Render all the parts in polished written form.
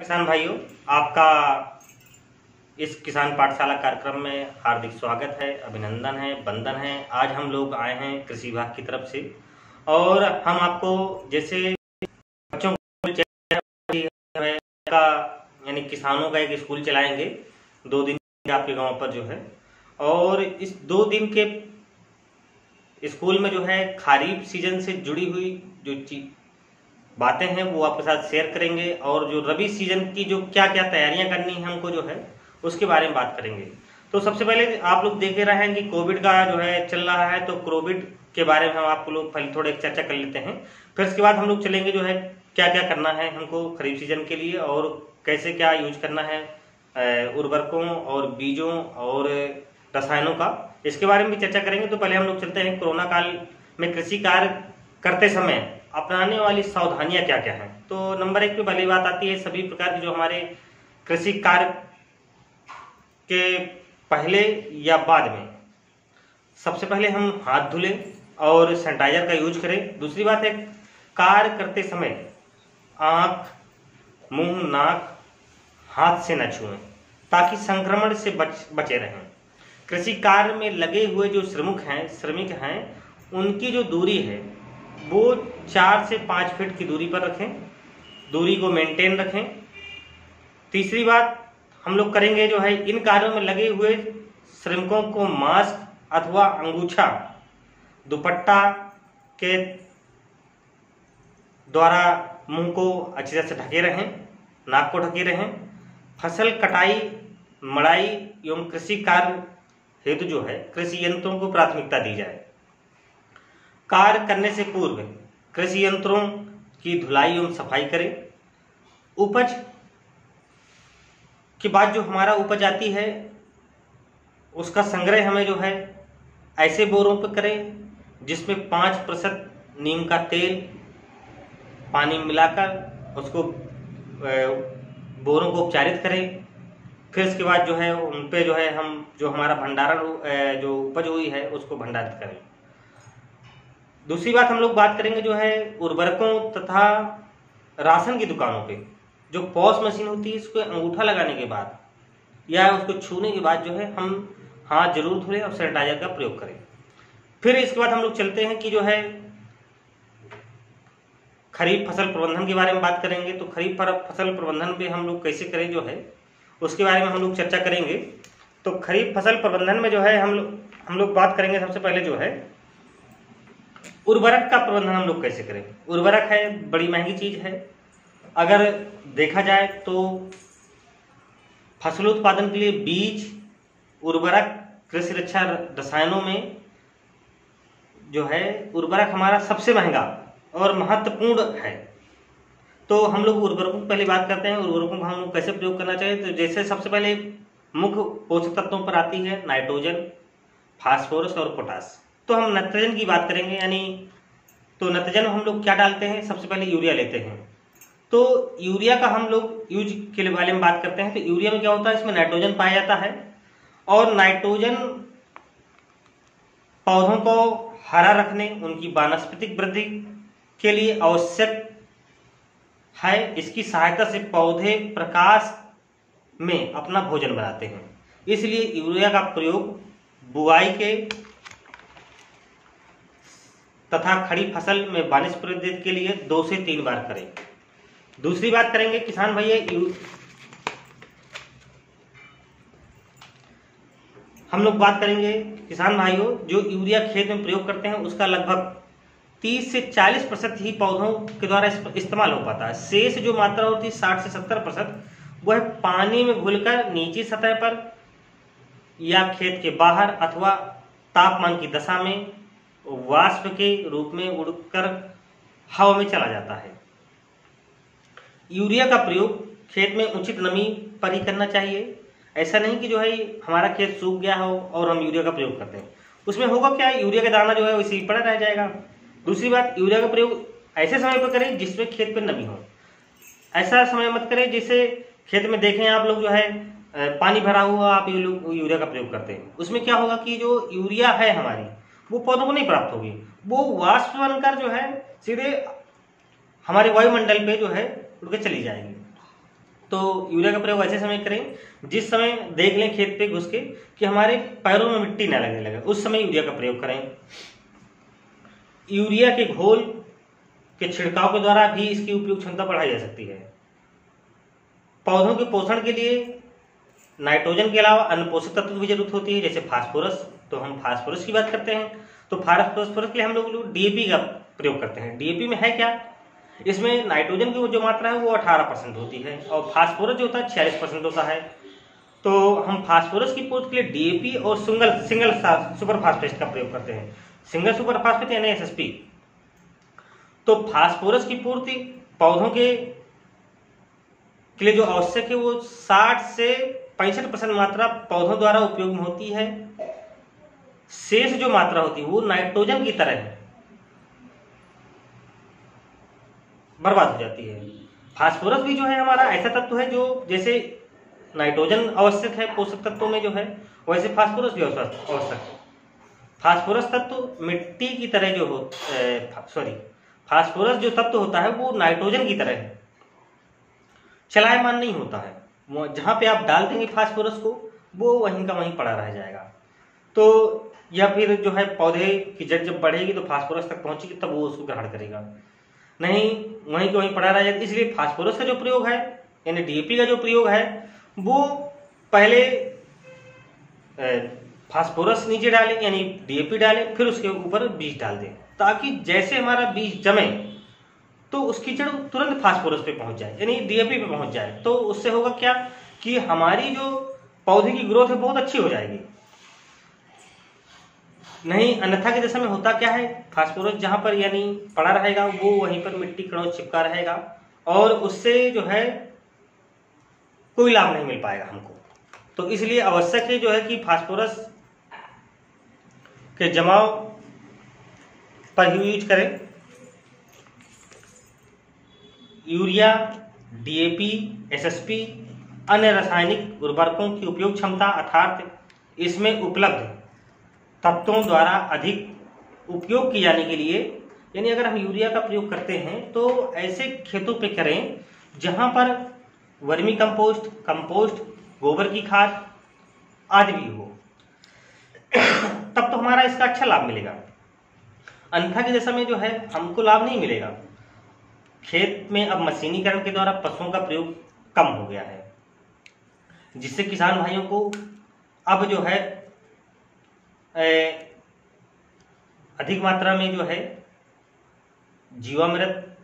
किसान भाइयों, आपका इस किसान पाठशाला कार्यक्रम में हार्दिक स्वागत है, अभिनंदन है, वंदन है। आज हम लोग आए हैं कृषि विभाग की तरफ से और हम आपको जैसे बच्चों का यानी किसानों का एक स्कूल चलाएंगे 2 दिन आपके गांव पर जो है। और इस 2 दिन के स्कूल में जो है खरीफ सीजन से जुड़ी हुई जो बातें हैं वो आपके साथ शेयर करेंगे और जो रबी सीजन की जो क्या क्या तैयारियां करनी है हमको जो है उसके बारे में बात करेंगे। तो सबसे पहले आप लोग देख रहे हैं कि कोविड का जो है चल रहा है, तो कोविड के बारे में हम आपको लोग पहले थोड़े चर्चा कर लेते हैं। फिर उसके बाद हम लोग चलेंगे जो है क्या क्या करना है हमको खरीफ सीजन के लिए और कैसे क्या यूज करना है उर्वरकों और बीजों और रसायनों का, इसके बारे में भी चर्चा करेंगे। तो पहले हम लोग चलते हैं कोरोना काल में कृषि कार्य करते समय अपनाने वाली सावधानियां क्या क्या हैं। तो नंबर 1 पे पहली बात आती है सभी प्रकार के जो हमारे कृषि कार्य के पहले या बाद में सबसे पहले हम हाथ धुलें और सैनिटाइजर का यूज करें। दूसरी बात है कार्य करते समय आंख, मुंह, नाक, हाथ से न छुएं ताकि संक्रमण से बचे रहें। कृषि कार्य में लगे हुए जो श्रमिक हैं उनकी जो दूरी है वो 4 से 5 फीट की दूरी पर रखें, दूरी को मेंटेन रखें। तीसरी बात हम लोग करेंगे जो है इन कार्यों में लगे हुए श्रमिकों को मास्क अथवा अंगूछा, दुपट्टा के द्वारा मुंह को अच्छी तरह से ढके रहें, नाक को ढके रहें। फसल कटाई, मड़ाई एवं कृषि कार्य हेतु जो है कृषि यंत्रों को प्राथमिकता दी जाए। कार्य करने से पूर्व कृषि यंत्रों की धुलाई एवं सफाई करें। उपज के बाद जो हमारा उपज आती है उसका संग्रह हमें जो है ऐसे बोरों पर करें जिसमें 5% नीम का तेल पानी मिलाकर उसको बोरों को उपचारित करें। फिर इसके बाद जो है उन पे जो है हम जो हमारा भंडारण जो उपज हुई है उसको भंडारित करें। दूसरी बात हम लोग बात करेंगे जो है उर्वरकों तथा राशन की दुकानों पे जो पॉस मशीन होती है इसको अंगूठा लगाने के बाद या उसको छूने के बाद जो है हम हाथ जरूर धुलें और सैनिटाइजर का प्रयोग करें। फिर इसके बाद हम लोग चलते हैं कि जो है खरीफ फसल प्रबंधन के बारे में बात करेंगे। तो खरीफ फसल प्रबंधन पे हम लोग कैसे करें जो है उसके बारे में हम लोग चर्चा करेंगे। तो खरीफ फसल प्रबंधन में जो है हम लोग बात करेंगे सबसे पहले जो है उर्वरक का प्रबंधन हम लोग कैसे करें। उर्वरक है बड़ी महंगी चीज है। अगर देखा जाए तो फसल उत्पादन के लिए बीज, उर्वरक, कृषि रक्षा रसायनों में जो है उर्वरक हमारा सबसे महंगा और महत्वपूर्ण है। तो हम लोग उर्वरकों की पहले बात करते हैं, उर्वरकों को हम लोग कैसे प्रयोग करना चाहिए। तो जैसे सबसे पहले मुख्य पोषक तत्वों पर आती है नाइट्रोजन, फास्फोरस और पोटास। तो हम नाइट्रोजन की बात करेंगे, यानी तो नाइट्रोजन हम लोग क्या डालते हैं, सबसे पहले यूरिया लेते हैं। तो यूरिया का हम लोग यूज के बारे में बात करते हैं। तो यूरिया में क्या होता है, इसमें नाइट्रोजन पाया जाता है और नाइट्रोजन पौधों को हरा रखने, उनकी वानस्पतिक वृद्धि के लिए आवश्यक है। इसकी सहायता से पौधे प्रकाश में अपना भोजन बनाते हैं। इसलिए यूरिया का प्रयोग बुआई के तथा खड़ी फसल में वानस्पतिक वृद्धि के लिए 2 से 3 बार करें। दूसरी बात करेंगे किसान भैया, हम लोग बात करेंगे किसान भाइयों जो यूरिया खेत में प्रयोग करते हैं उसका लगभग 30 से 40% ही पौधों के द्वारा इस्तेमाल हो पाता है। शेष जो मात्रा होती है 60 से 70% वह पानी में घुलकर नीची सतह पर या खेत के बाहर अथवा तापमान की दशा में वाष्प के रूप में उड़कर हवा में चला जाता है। यूरिया का प्रयोग खेत में उचित नमी पर ही करना चाहिए। ऐसा नहीं कि जो है हमारा खेत सूख गया हो और हम यूरिया का प्रयोग करते हैं, उसमें होगा क्या, यूरिया का दाना जो है वैसे ही पड़ा रह जाएगा। दूसरी बात, यूरिया का प्रयोग ऐसे समय पर करें जिसमें खेत पर नमी हो। ऐसा समय मत करें जैसे खेत में देखें आप लोग जो है पानी भरा हुआ आप यूरिया का प्रयोग करते हैं, उसमें क्या होगा कि जो यूरिया है हमारी वो पौधों को नहीं प्राप्त होगी, वो वाष्प बनकर जो है सीधे हमारे वायुमंडल पे जो है उड़ के चली जाएगी। तो यूरिया का प्रयोग ऐसे समय करें जिस समय देख लें खेत पे घुस के कि हमारे पैरों में मिट्टी न लगने लगे, उस समय यूरिया का प्रयोग करें। यूरिया के घोल के छिड़काव के द्वारा भी इसकी उपयोग क्षमता बढ़ाई जा सकती है। पौधों के पोषण के लिए नाइट्रोजन के अलावा अन्य पोषक तत्व की जरूरत होती है, जैसे फास्फोरस। तो हम फास्फोरस की बात करते हैं तो फास्फोरस के लिए हम लोग डीएपी का प्रयोग करते हैं। डीएपी में है क्या, इसमें नाइट्रोजन की जो मात्रा है वो 18% होती है और फास्फोरस जो होता है 46% होता है। तो हम फास्फोरस की पूर्ति के लिए डीएपी और सिंगल सुपर फास्फेट का प्रयोग करते हैं। सिंगल सुपर फास्फेट यानी एसएसपी। तो फास्फोरस की पूर्ति पौधों के लिए जो आवश्यक है वो 60 से 65% मात्रा पौधों द्वारा उपयोग में होती है। शेष जो मात्रा होती है वो नाइट्रोजन की तरह बर्बाद हो जाती है। फास्फोरस भी जो है हमारा ऐसा तत्व है जो जैसे नाइट्रोजन आवश्यक है पोषक तत्वों में जो है, वैसे फास्फोरस भी आवश्यक है। फास्फोरस तत्व मिट्टी की तरह जो हो फास्फोरस जो तत्व होता है वो नाइट्रोजन की तरह है, चलायमान नहीं होता है। जहां पे आप डाल देंगे फास्फोरस को वो वहीं का वहीं पड़ा रह जाएगा। तो या फिर जो है पौधे की जड़ जब बढ़ेगी तो फास्फोरस तक पहुंचेगी तब वो उसको ग्रहण करेगा, नहीं वहीं के वहीं पड़ा रह जाएगा। इसलिए फास्फोरस का जो प्रयोग है यानी डीएपी का जो प्रयोग है वो पहले फास्फोरस नीचे डालें यानी डीएपी डालें, फिर उसके ऊपर बीज डाल दें, ताकि जैसे हमारा बीज जमे तो उसकी जड़ तुरंत फास्फोरस पे पहुंच जाए यानी डीएपी पे पहुंच जाए। तो उससे होगा क्या कि हमारी जो पौधे की ग्रोथ है बहुत अच्छी हो जाएगी। नहीं अन्यथा की दशा में होता क्या है, फास्फोरस जहां पर यानी पड़ा रहेगा वो वहीं पर मिट्टी कणों चिपका रहेगा और उससे जो है कोई लाभ नहीं मिल पाएगा हमको। तो इसलिए आवश्यक है जो है कि फास्फोरस के जमाव पर ही यूज करें। यूरिया, डीएपी, एसएसपी, अन्य रासायनिक उर्वरकों की उपयोग क्षमता अर्थात इसमें उपलब्ध तत्वों द्वारा अधिक उपयोग किए जाने के लिए, यानी अगर हम यूरिया का प्रयोग करते हैं तो ऐसे खेतों पे करें जहां पर वर्मी कंपोस्ट, गोबर की खाद आदि भी हो, तब तो हमारा इसका अच्छा लाभ मिलेगा। अन्यथा की दशा में जो है हमको लाभ नहीं मिलेगा। खेत में अब मशीनीकरण के द्वारा पशुओं का प्रयोग कम हो गया है, जिससे किसान भाइयों को अब जो है अधिक मात्रा में जो है जीवामृत,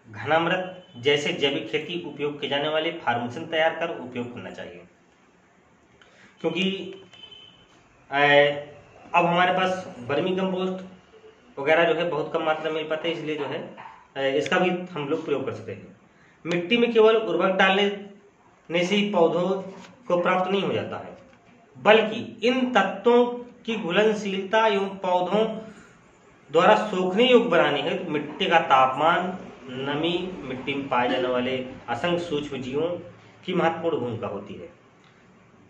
घनामृत जैसे जैविक खेती उपयोग किए जाने वाले फार्मेशन तैयार कर उपयोग करना चाहिए। क्योंकि अब हमारे पास वर्मी कंपोस्ट वगैरह जो है बहुत कम मात्रा में मिल पाता है, इसलिए जो है इसका भी हम लोग प्रयोग कर सकते हैं। मिट्टी में केवल उर्वरक डालने से ही पौधों को प्राप्त नहीं हो जाता है, बल्कि इन तत्वों की घुलनशीलता एवं पौधों द्वारा सोखने योग्य बनाने है तो मिट्टी का तापमान, नमी, मिट्टी में पाए जाने वाले असंख्य सूक्ष्म जीवों की महत्वपूर्ण भूमिका होती है।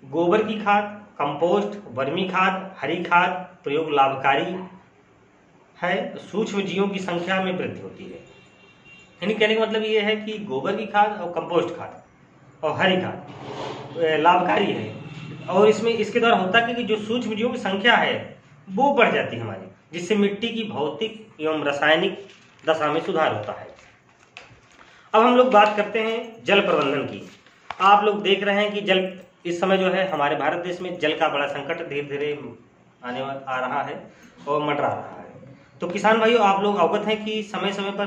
गोबर की खाद, कंपोस्ट, वर्मी खाद, हरी खाद प्रयोग लाभकारी है, सूक्ष्म जीवों की संख्या में वृद्धि होती है। यानी कहने का मतलब ये है कि गोबर की खाद और कंपोस्ट खाद और हरी खाद लाभकारी है और इसमें इसके द्वारा होता है कि जो सूक्ष्म जीवों की संख्या है वो बढ़ जाती है हमारी, जिससे मिट्टी की भौतिक एवं रासायनिक दशा में सुधार होता है। अब हम लोग बात करते हैं जल प्रबंधन की। आप लोग देख रहे हैं कि जल इस समय जो है हमारे भारत देश में जल का बड़ा संकट धीरे धीरे आ रहा है और मंडरा रहा है। तो किसान भाइयों आप लोग अवगत हैं कि समय समय पर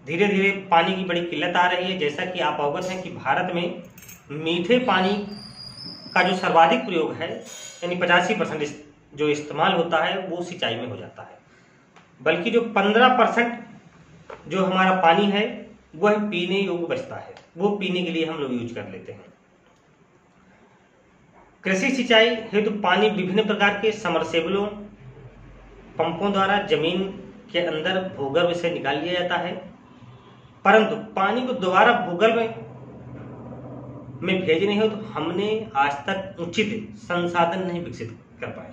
धीरे धीरे पानी की बड़ी किल्लत आ रही है। जैसा कि आप अवगत हैं कि भारत में मीठे पानी का जो सर्वाधिक प्रयोग है यानी 85% जो इस्तेमाल होता है वो सिंचाई में हो जाता है, बल्कि जो 15% जो हमारा पानी है वह पीने योग्य बचता है, वो पीने के लिए हम लोग यूज कर लेते हैं। कृषि सिंचाई हेतु पानी विभिन्न प्रकार के समरसेबलों, पंपों द्वारा जमीन के अंदर भूगर्भ से निकाल लिया जाता है, परंतु पानी को दोबारा भूगर्भ में भेजने हो तो हमने आज तक उचित संसाधन नहीं विकसित कर पाए।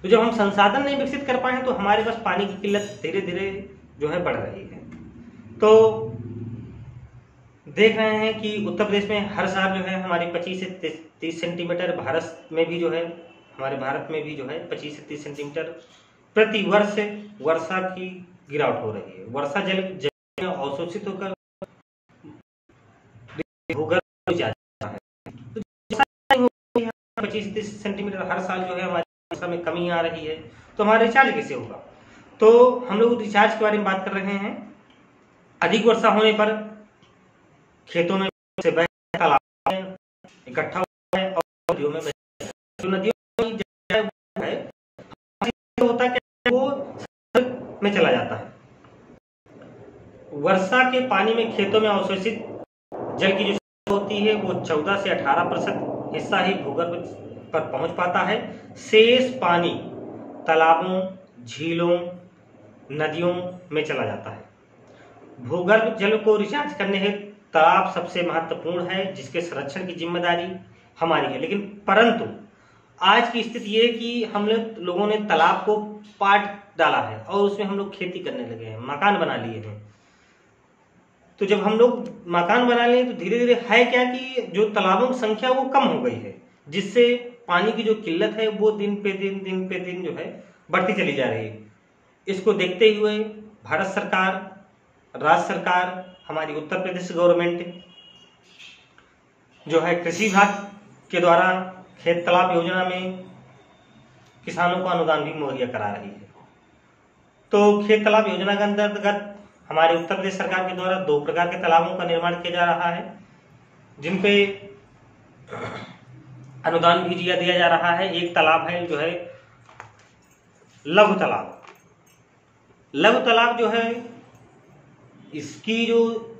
तो जब हम संसाधन नहीं विकसित कर पाए तो हमारे पास पानी की किल्लत धीरे धीरे जो है बढ़ रही है। तो देख रहे हैं कि उत्तर प्रदेश में हर साल जो है हमारी 25 से 30 सेंटीमीटर, भारत में भी जो है हमारे भारत में भी जो है 25 से 30 सेंटीमीटर प्रति वर्ष वर्षा की गिरावट हो रही है। वर्षा जल में अवशोषित होकर भूगर्भ में जाता है। तो 25-30 सेंटीमीटर हर साल जो है हमारी वर्षा में कमी आ रही है, तो हमारा रिचार्ज कैसे होगा? तो हम लोग रिचार्ज के बारे में बात कर रहे हैं। अधिक वर्षा होने पर खेतों में से बह तालाब में इकट्ठा होता है और नदियों में नदियों में है होता है वो में चला जाता है। वर्षा के पानी में खेतों में अवशोषित जल की जो होती है वो 14 से 18% हिस्सा ही भूगर्भ पर पहुंच पाता है। शेष पानी तालाबों, झीलों, नदियों में चला जाता है। भूगर्भ जल को रिचार्ज करने हेतु तालाब सबसे महत्वपूर्ण है, जिसके संरक्षण की जिम्मेदारी हमारी है। लेकिन परंतु आज की स्थिति ये है कि हम लोगों ने तालाब को पाट डाला है और उसमें हम लोग खेती करने लगे हैं, मकान बना लिए हैं। तो जब हम लोग मकान बना लिए तो धीरे धीरे है क्या कि जो तालाबों की संख्या वो कम हो गई है, जिससे पानी की जो किल्लत है वो दिन पे दिन जो है बढ़ती चली जा रही है। इसको देखते हुए भारत सरकार, राज्य सरकार, हमारी उत्तर प्रदेश गवर्नमेंट जो है कृषि विभाग के द्वारा खेत तालाब योजना में किसानों को अनुदान भी मुहैया करा रही है। तो खेत तालाब योजना के अंतर्गत हमारे उत्तर प्रदेश सरकार के द्वारा 2 प्रकार के तालाबों का निर्माण किया जा रहा है, जिन पे अनुदान भी दिया जा रहा है। एक तालाब है जो है लघु तालाब। लघु तालाब जो है इसकी जो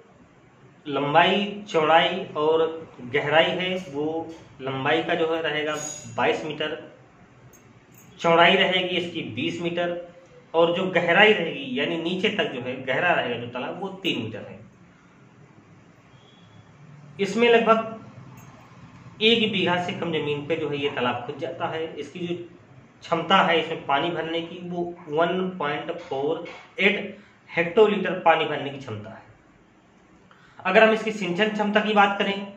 लंबाई, चौड़ाई और गहराई है वो लंबाई का जो है रहेगा 22 मीटर, चौड़ाई रहेगी इसकी 20 मीटर और जो गहराई रहेगी यानी नीचे तक जो है गहरा रहेगा जो तालाब वो 3 मीटर है। इसमें लगभग 1 बीघा से कम जमीन पे जो है ये तालाब खुद जाता है। इसकी जो क्षमता है इसमें पानी भरने की वो 1.48 हेक्टोलीटर पानी भरने की क्षमता है। अगर हम इसकी सिंचन क्षमता की बात करें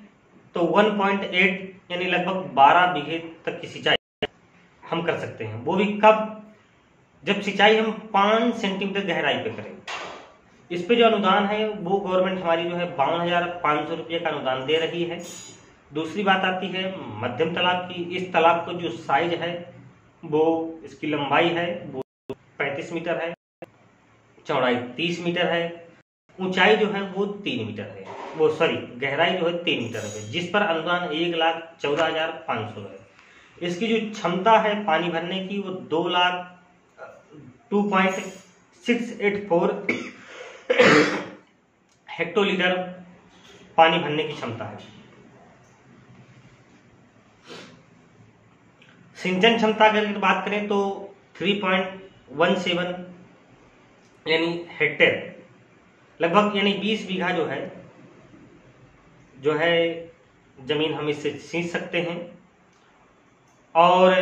तो 1.8 यानी लगभग 12 बीघे तक की सिंचाई हम कर सकते हैं। वो भी कब? जब सिंचाई हम 5 सेंटीमीटर गहराई पे करें। इस पे जो अनुदान है वो गवर्नमेंट हमारी जो है 52,500 रुपये का अनुदान दे रही है। दूसरी बात आती है मध्यम तालाब की। इस तालाब को जो साइज है वो इसकी लंबाई है वो 35 मीटर है, चौड़ाई 30 मीटर है, ऊंचाई जो है वो 3 मीटर है, वो सॉरी गहराई जो है 3 मीटर है, जिस पर अनुदान 1,14,500 है। इसकी जो क्षमता है पानी भरने की वो 2,684 हेक्टोलीटर पानी भरने की क्षमता है। सिंचन क्षमता अगर बात करें तो 3.17 यानी हेक्टेयर, लगभग यानी 20 बीघा जो है जमीन हम इससे सींच सकते हैं। और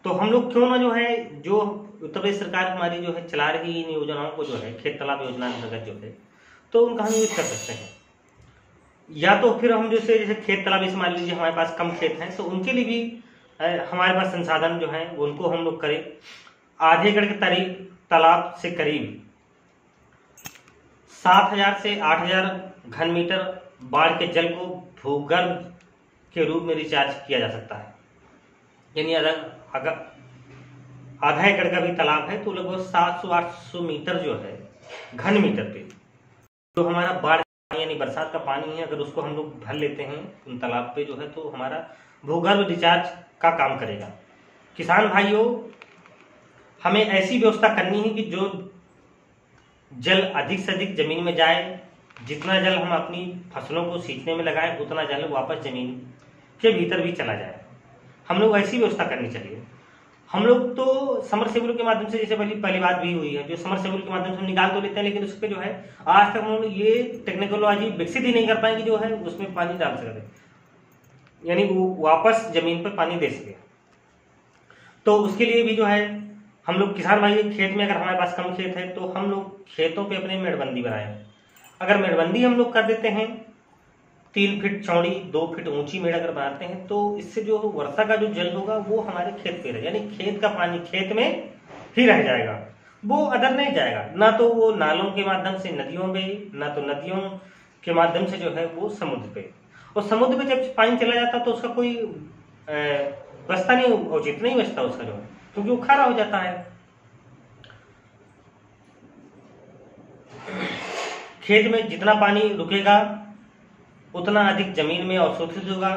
तो हम लोग क्यों ना जो है जो उत्तर प्रदेश सरकार हमारी जो है चला रही इन योजनाओं को जो है खेत तालाब योजना अंतर्गत जो है तो उनका हम यूज कर सकते हैं। या तो फिर हम जैसे खेत तालाब इस मान लीजिए हमारे पास कम खेत हैं तो उनके लिए भी हमारे पास संसाधन जो है उनको हम लोग करें। आधे एकड़ के तालाब से करीब 7,000 से 8,000 घन मीटर बाढ़ के जल को भूगर्भ के रूप में रिचार्ज किया जा सकता है। यानी अगर आधा एकड़ का भी तालाब है तो लगभग 700-800 मीटर जो है घन मीटर पे जो हमारा बाढ़ यानी बरसात का पानी है, अगर उसको हम लोग भर लेते हैं उन तालाब पे जो है तो हमारा भूगर्भ रिचार्ज का काम करेगा। किसान भाइयों, हमें ऐसी व्यवस्था करनी है कि जो जल अधिक से अधिक जमीन में जाए। जितना जल हम अपनी फसलों को सींचने में लगाएं उतना जल वापस जमीन के भीतर भी चला जाए। हम लोग ऐसी व्यवस्था करनी चाहिए। हम लोग तो समरसेबुल के माध्यम से, जैसे पहली बात भी हुई है, जो समरसेबुल के माध्यम से हम निकाल तो लेते हैं, लेकिन उस पर जो है आज तक हम लोग ये टेक्नोलॉजी विकसित ही नहीं कर पाए कि जो है उसमें पानी डाल सके, यानी वो वापस जमीन पर पानी दे सके। तो उसके लिए भी जो है हम लोग किसान भाई खेत में, अगर हमारे पास कम खेत है तो हम लोग खेतों पे अपने मेड़बंदी बनाएं अगर मेड़बंदी हम लोग कर देते हैं 3 फीट चौड़ी 2 फीट ऊंची मेड़ अगर बनाते हैं तो इससे जो वर्षा का जो जल होगा वो हमारे खेत पे रहे, यानी खेत का पानी खेत में ही रह जाएगा, वो अदर नहीं जाएगा, ना तो वो नालों के माध्यम से नदियों में, ना तो नदियों के माध्यम से जो है वो समुद्र पे। और समुद्र पे जब पानी चला जाता तो उसका कोई बचता नहीं, उचित नहीं बचता उसका जो है, क्योंकि वो खारा हो जाता है। खेत में जितना पानी रुकेगा उतना अधिक जमीन में अवशोषित होगा।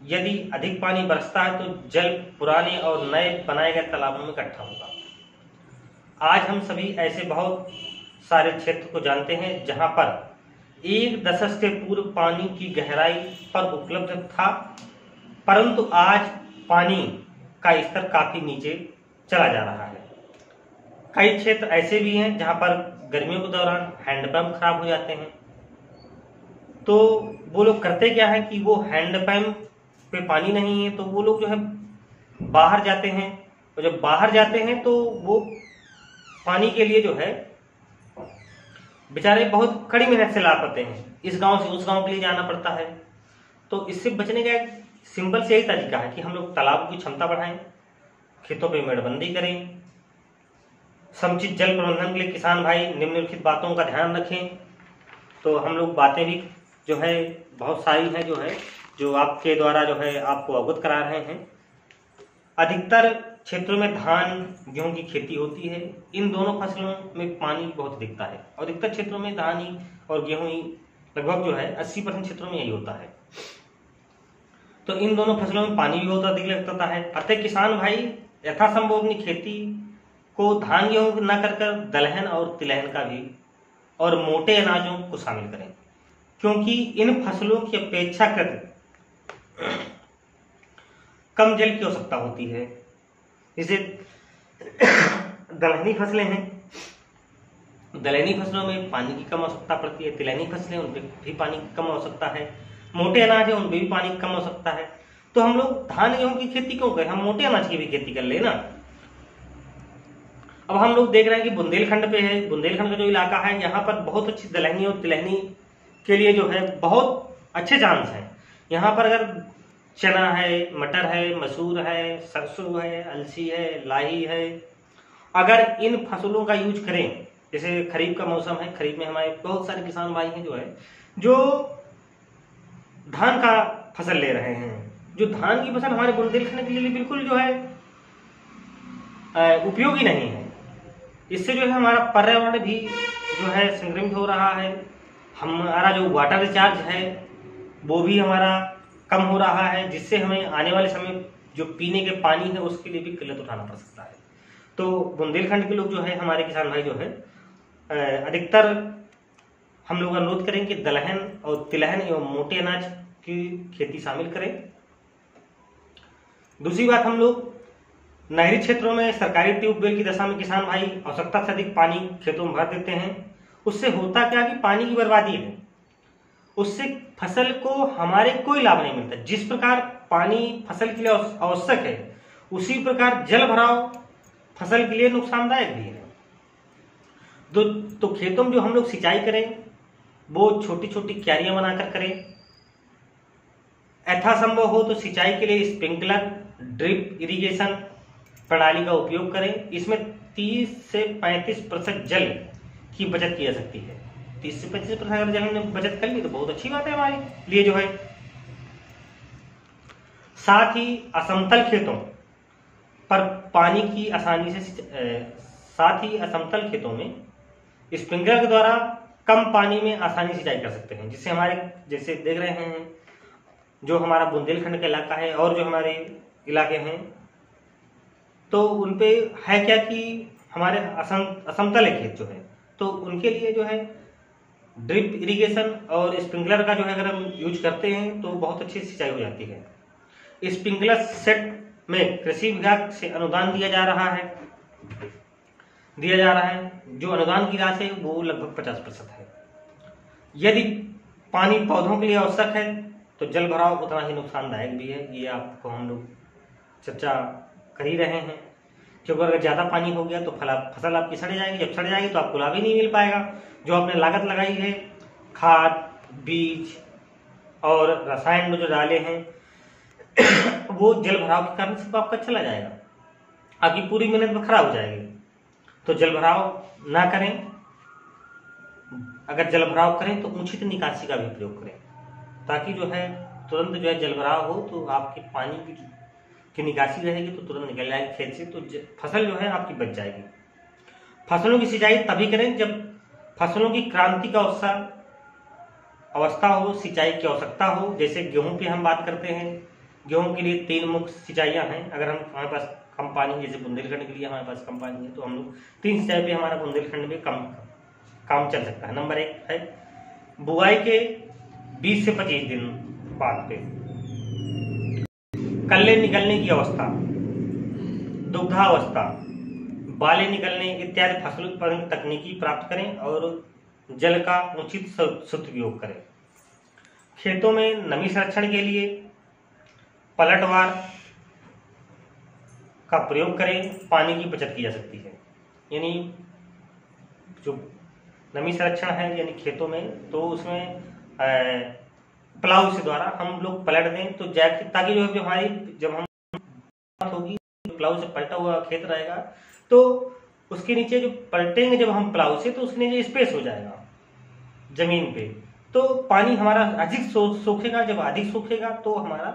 यदि अधिक पानी बरसता है तो जल पुराने और नए बनाए गए तालाबों में इकट्ठा होगा। आज हम सभी ऐसे बहुत सारे क्षेत्र को जानते हैं जहां पर 1 दशक से पूर्व पानी की गहराई पर उपलब्ध था, परंतु आज पानी का स्तर काफी नीचे चला जा रहा है। कई क्षेत्र ऐसे भी हैं जहां पर गर्मियों के दौरान हैंडपंप खराब हो जाते हैं, तो वो लोग करते क्या है कि वो हैंडपंप पे पानी नहीं है तो वो लोग जो है बाहर जाते हैं, और जब बाहर जाते हैं तो वो पानी के लिए जो है बेचारे बहुत कड़ी मेहनत से ला पाते हैं, इस गांव से उस गांव के लिए जाना पड़ता है। तो इससे बचने का एक सिंपल से यही तरीका है कि हम लोग तालाब की क्षमता बढ़ाएं, खेतों पे मेड़बंदी करें, समुचित जल प्रबंधन के लिए किसान भाई निम्नलिखित बातों का ध्यान रखें। तो हम लोग बातें भी जो है बहुत सारी हैं जो है जो आपके द्वारा जो है आपको अवगत करा रहे हैं। अधिकतर क्षेत्रों में धान गेहूं की खेती होती है, इन दोनों फसलों में पानी बहुत दिखता है, और अधिकतर क्षेत्रों में धान ही और गेहूं ही लगभग जो है 80% क्षेत्रों में यही होता है। तो इन दोनों फसलों में पानी भी बहुत अधिक लगता है, अतः किसान भाई यथासंभव अपनी खेती को धान गेहूं न कर दलहन और तिलहन का भी और मोटे अनाजों को शामिल करें, क्योंकि इन फसलों की अपेक्षाकृत कम जल की आवश्यकता होती है। जैसे दलहनी फसलें हैं, दलहनी फसलों में पानी की कम आवश्यकता पड़ती है, तिलहनी फसलें उन पर भी पानी की कम आवश्यकता है, मोटे अनाज है उन पर भी पानी की कम आवश्यकता है। तो हम लोग धान गेहूं की खेती क्यों करें, हम मोटे अनाज की भी खेती कर ले ना। अब हम लोग देख रहे हैं कि बुंदेलखंड पे है, बुंदेलखंड का जो इलाका है यहाँ पर बहुत अच्छी दलहनी और तिलहनी के लिए जो है बहुत अच्छे चांस हैं। यहाँ पर अगर चना है, मटर है, मसूर है, सरसों है, अलसी है, लाही है, अगर इन फसलों का यूज करें, जैसे खरीफ का मौसम है, खरीफ में हमारे बहुत सारे किसान भाई हैं जो है जो धान का फसल ले रहे हैं, जो धान की फसल हमारे बुंदेलखंड के लिए बिल्कुल जो है उपयोगी नहीं है। इससे जो है हमारा पर्यावरण भी जो है संक्रमित हो रहा है, हमारा जो वाटर रिचार्ज है वो भी हमारा कम हो रहा है, जिससे हमें आने वाले समय जो पीने के पानी है उसके लिए भी किल्लत उठाना पड़ सकता है। तो बुंदेलखंड के लोग जो है हमारे किसान भाई जो है अधिकतर हम लोग अनुरोध करें कि दलहन और तिलहन एवं मोटे अनाज की खेती शामिल करें। दूसरी बात, हम लोग नहरी क्षेत्रों में सरकारी ट्यूबवेल की दशा में किसान भाई आवश्यकता से अधिक पानी खेतों में भर देते हैं। उससे होता क्या कि पानी की बर्बादी है, उससे फसल को हमारे कोई लाभ नहीं मिलता। जिस प्रकार पानी फसल के लिए आवश्यक है उसी प्रकार जल भराव फसल के लिए नुकसानदायक भी है। तो खेतों में जो हम लोग सिंचाई करें वो छोटी छोटी क्यारियां बनाकर करें। यथासंभव हो तो सिंचाई के लिए स्प्रिंकलर ड्रिप इरिगेशन प्रणाली का उपयोग करें। इसमें 30 से 35% जल की बचत की जा सकती है। 30 से 35% अगर जल हमने बचत कर ली तो बहुत अच्छी बात है हमारे लिए जो है। साथ ही असमतल खेतों पर पानी की आसानी से साथ ही असमतल खेतों में स्प्रिंकलर के द्वारा कम पानी में आसानी से सिंचाई कर सकते हैं, जिससे हमारे जैसे देख रहे हैं जो हमारा बुंदेलखंड का इलाका है और जो हमारे इलाके हैं तो उनपे है क्या कि हमारे असमतल है खेत जो है, तो उनके लिए जो है ड्रिप इरिगेशन और स्प्रिंकलर का जो है अगर हम यूज करते हैं तो बहुत अच्छी सिंचाई हो जाती है। स्प्रिंकलर सेट में कृषि विभाग से अनुदान दिया जा रहा है। जो अनुदान की राशि है वो लगभग 50% है। यदि पानी पौधों के लिए आवश्यक है तो जल भराव उतना ही नुकसानदायक भी है, ये आपको हम लोग चर्चा कर ही रहे हैं। क्योंकि अगर ज्यादा पानी हो गया तो फसल आपकी सड़ जाएगी, जब सड़ जाएगी तो आपको लाभ ही नहीं मिल पाएगा। जो आपने लागत लगाई है खाद, बीज और रसायन में जो डाले हैं वो जल भराव के कारण सिर्फ आपका चला जाएगा, आपकी पूरी मेहनत में खराब हो जाएगी। तो जल भराव ना करें, अगर जल भराव करें तो उचित निकासी का भी प्रयोग करें, ताकि जो है तुरंत जो है जल भराव हो तो आपके पानी की निकासी रहेगी तो तुरंत निकल जाएगी खेत से, तो फसल जो है आपकी बच जाएगी। फसलों की सिंचाई तभी करें जब फसलों की क्रांति का अवस्था हो, सिंचाई की आवश्यकता हो। जैसे गेहूं की हम बात करते हैं, गेहूं के लिए 3 मुख्य सिंचाइयां हैं। अगर हमारे पास कम पानी, जैसे बुंदेलखंड के लिए हमारे पास कम पानी है तो हम लोग 3 सिंचाई पे हमारा बुंदेलखंड में काम चल सकता है। नंबर 1 है बुआई के 20 से 25 दिन बाद पे कल्ले निकलने की अवस्था, दुग्धावस्था, बाले निकलने इत्यादि फसल उत्पादन तकनीकी प्राप्त करें और जल का उचित सदुपयोग करें। खेतों में नमी संरक्षण के लिए पलटवार का प्रयोग करें, पानी की बचत की जा सकती है। यानी जो नमी संरक्षण है यानी खेतों में, तो उसमें प्लाऊ से द्वारा हम लोग पलट दें तो ताकि जो हमारी जब हम होगी प्लाऊ से पलटा हुआ खेत रहेगा तो उसके नीचे जो पलटेंगे जब हम प्लाऊ से तो उसके नीचे स्पेस हो जाएगा जमीन पे, तो पानी हमारा अधिक सूखेगा। जब अधिक सूखेगा तो हमारा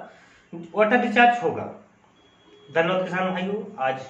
वाटर रिचार्ज होगा। धन्यवाद किसान भाइयों। आज